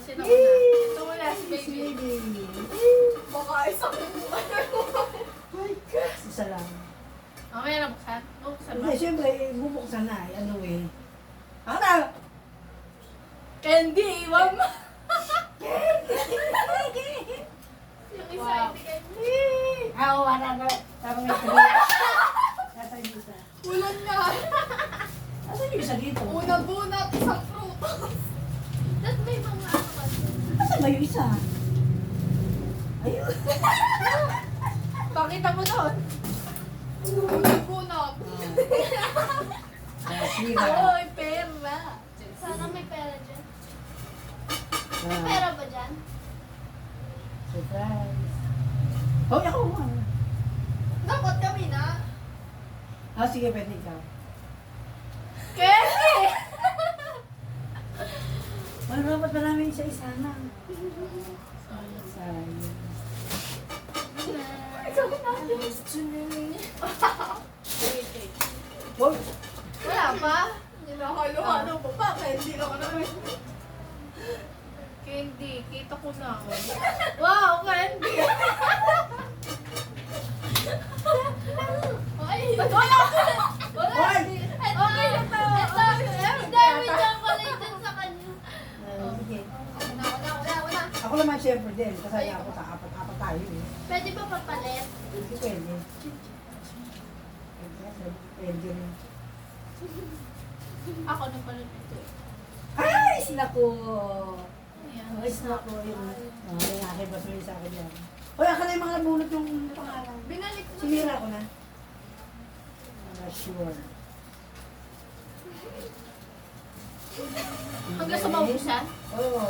sino ko na. Ito mo na, si Si baby. baby. Baka isang My God. Isa lang. Mamaya na buksan. Buksan ba? Hindi, siyempre, bubuksan na. Ano eh. Ako na! candy, iwan mo. Yung isa, Wow. hindi kayo. Ako, wala na. Parang may tuloy. Nasaan yung isa? Ulan nga. Nasaan yung isa dito? Una-bunat, isang prutas. Tapos may mga ano kasi. Nasaan ba yung isa? Ayun. Pakita mo doon. Una-bunat. Sira. Oy, pera. Sana may pera dyan. May Ah, pera ba dyan? surprise. Hoy, ako mo. Dapat kami na. Ah, sige, pwede ikaw. Candy! Wala dapat pa namin isa-isa na. Sayang. Wait, wait. Hoy, Wala pa? Hinahalo-halo mo pa. Candy lang ka naman. Candy, kita ko na. Wow, candy! Ay! Wala! Wala! Hoy! Okay na to. Hindi, may chocolate dun sa kanya. sige. Wala. Ako naman siyempre din, kasi ako sa apat tayo eh. Pwede ba papalit? Hindi pwede. Pwede rin. Ako na pala nito eh. Ay, naku! Ayan. Ay, naku. Yung akin, basulit sa akin yan. Hoy, akin na yung mga nabunot yung pangalan. Binalik mo. Sinira ko na. Sure. Hanggang sa maubusan? Oo.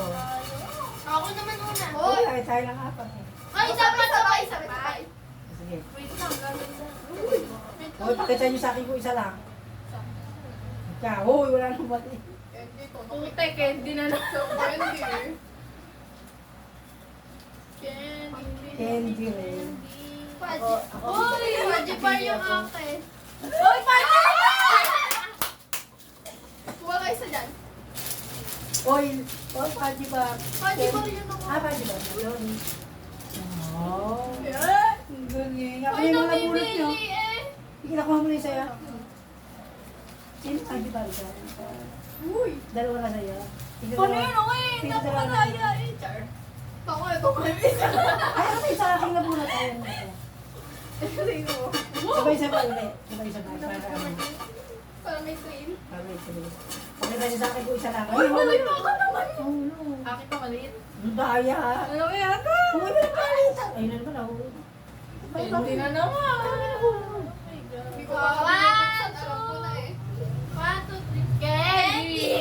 Ako naman una. Hoy, ay tayo lang apat eh. Ay, dapat sabay. Sige. Wait lang, gagawin na. Wait Hoy, lang. pakita niyo sa akin kung isa lang. Ikaw, hoy, wala nang mali. Candy to. Pute, candy na lang. So, candy. Candy. Candy rin. Paji. Ako, Uy, paji pa yung ako. akin. Uy, paji! Kuha kayo sa dyan. Hoy, hoy, Paji ba? Paji pa rin yung Ah, Paji ba? Sorry. Oh. Yeah. Ang galing. Ako Uy, yung mga bulot nyo. namimili eh. Kinakuha mo na yung sa'yo. Sino Paji ba? Uy. Dalawa na sa'yo. Tignan Paano dalawa. yun? Okay, Tignan naku dalawa na na. kaya eh. Char. Ako ito kayo isa. Ay, ano yung sa akin na bulot? Ayun. Ito. Sabay-sabay ulit. Sabay-sabay. Para ano. Para may train. Para may tuloy. Pakita niyo sa akin kung isa lang. Uy, malay mo ako naman. Oh, no. Akin pa maliit. Ang daya. Ano kaya ito? Huwag mo na palitan. Ayun na naman ako. Hindi na naman. Oh my God. Hindi ko makakalimutan. Alam ko na eh. 1, 2, 3. Candy!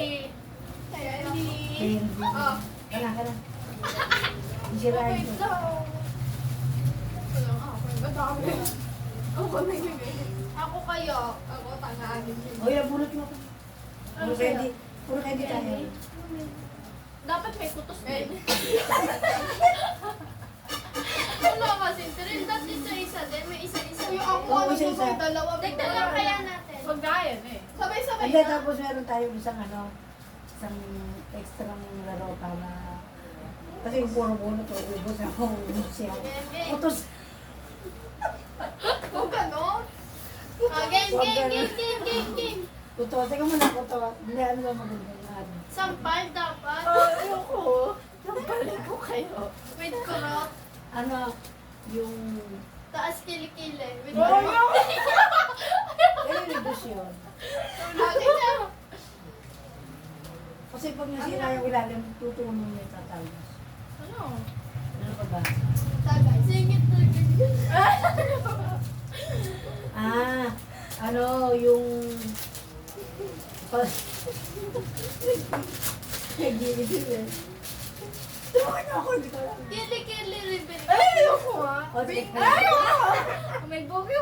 Candy. Candy. Ah. Kana, kana. Isirain Wait ko. lang. Walang ako. Madami. Ako na yun eh. Ako kayo. Ako tanganin yun. Hoy, nabulot mo ako. Puro candy. Puro candy tayo. Dapat may kutos Eh. din. Wala kasi. Trin, dati isa-isa din. May isa-isa Uy, din. ako Oo, ano isa-isa. may dalawa. Dagdag lang kaya natin. Pagdayan eh. Sabay-sabay Hindi, na. tapos meron tayo isang ano, isang extra laro para kasi yung puro bunot o ubos ako, ubos siya. Game. Utos. Huwag ganon. Game. Totoo, teka muna, totoo. Hindi, ano ba maganda yung ano? Sampal dapat. Ayoko. Napalit ko kayo. With kurot. Ano, yung... Taas kilikili. With Oh, kurot. Ayun yung ubos yun. Lagi na. Kasi pag nasira yung ilalim, tutulong niya tatawag. Ano? Ano pa ba? Tagay. Singit na ganyan. Ah, ano, yung... Nag-gilid eh. Tulungan niyo ako, hindi ko alam. Kilikili rin. Ay, ayoko nga. O, sige. May bugyo.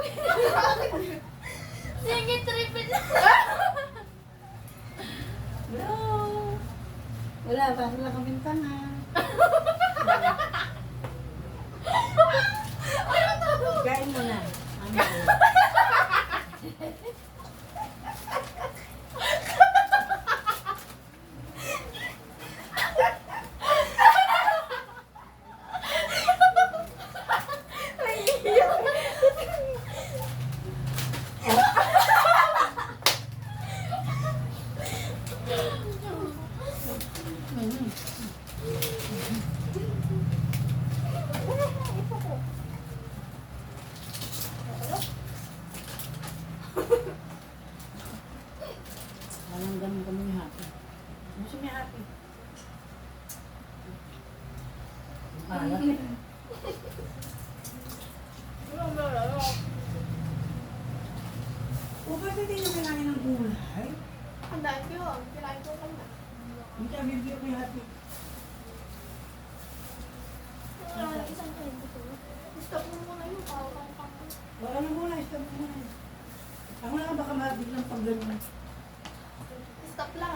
Singit rin. No. Wala, parang lang kaming tanga. Kain mo na. Ano ko? Nakandaan ko yun. Kinain ko kanya. Hindi ka bibigyan ko yung hati. Wala lang isang 20 ko. Stop mo muna yun. Tawag kang pangko. Wala na muna, stop mo muna. Ako na lang baka biglang pag ganyan. Stop lang.